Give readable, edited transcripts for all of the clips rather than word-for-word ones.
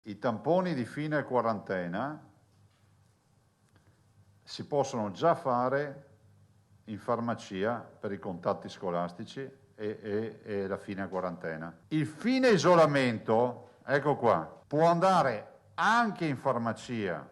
I tamponi di fine quarantena si possono già fare in farmacia per i contatti scolastici e la fine quarantena. Il fine isolamento, ecco qua, può andare anche in farmacia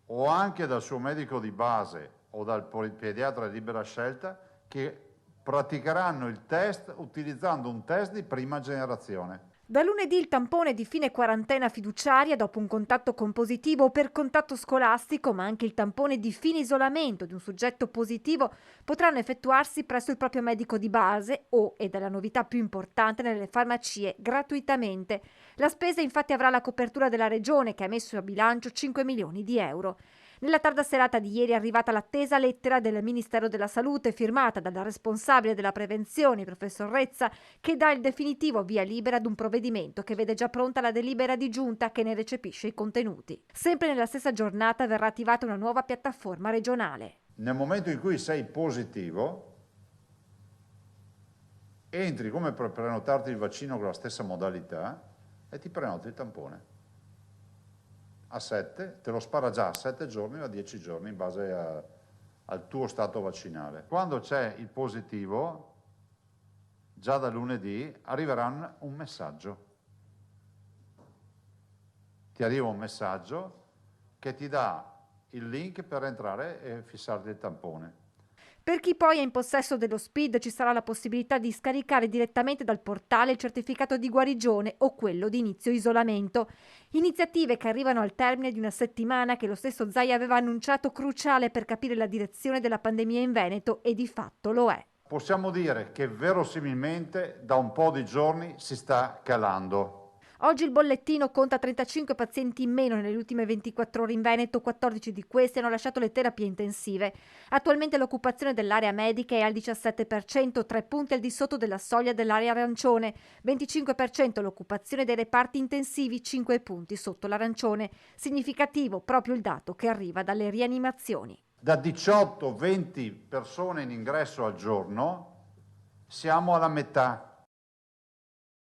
o anche dal suo medico di base o dal pediatra di libera scelta, che praticheranno il test utilizzando un test di prima generazione. Da lunedì il tampone di fine quarantena fiduciaria dopo un contatto con positivo o per contatto scolastico, ma anche il tampone di fine isolamento di un soggetto positivo potranno effettuarsi presso il proprio medico di base o, ed è la novità più importante, nelle farmacie gratuitamente. La spesa infatti avrà la copertura della regione che ha messo a bilancio 5 milioni di euro. Nella tarda serata di ieri è arrivata l'attesa lettera del Ministero della Salute firmata dalla responsabile della prevenzione, professor Rezza, che dà il definitivo via libera ad un provvedimento che vede già pronta la delibera di giunta che ne recepisce i contenuti. Sempre nella stessa giornata verrà attivata una nuova piattaforma regionale. Nel momento in cui sei positivo, entri come per prenotarti il vaccino con la stessa modalità e ti prenoti il tampone. A 7, te lo spara già a 7 giorni o a 10 giorni in base al tuo stato vaccinale. Quando c'è il positivo, già da lunedì arriverà un messaggio. Ti arriva un messaggio che ti dà il link per entrare e fissarti il tampone. Per chi poi è in possesso dello SPID ci sarà la possibilità di scaricare direttamente dal portale il certificato di guarigione o quello di inizio isolamento. Iniziative che arrivano al termine di una settimana che lo stesso Zaia aveva annunciato cruciale per capire la direzione della pandemia in Veneto e di fatto lo è. Possiamo dire che verosimilmente da un po' di giorni si sta calando. Oggi il bollettino conta 35 pazienti in meno nelle ultime 24 ore in Veneto, 14 di questi hanno lasciato le terapie intensive. Attualmente l'occupazione dell'area medica è al 17%, 3 punti al di sotto della soglia dell'area arancione, 25% l'occupazione dei reparti intensivi, 5 punti sotto l'arancione. Significativo proprio il dato che arriva dalle rianimazioni. Da 18-20 persone in ingresso al giorno siamo alla metà.